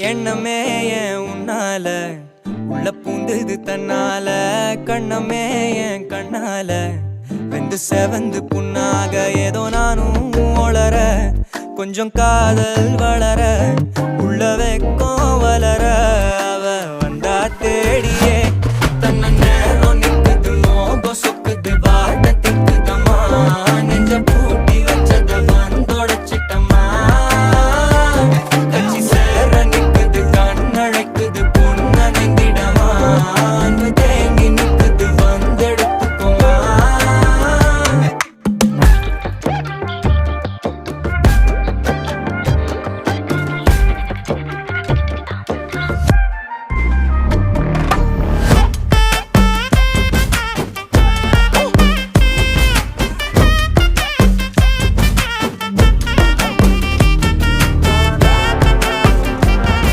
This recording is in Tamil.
எண்ணமே ஏன் உன்னால உள்ள பூந்தது தன்னால கண்ணமே ஏன் கண்ணால வெந்து செவந்து புண்ணாக ஏதோ நானும் ஒளர கொஞ்சம் காதல் வளர உள்ள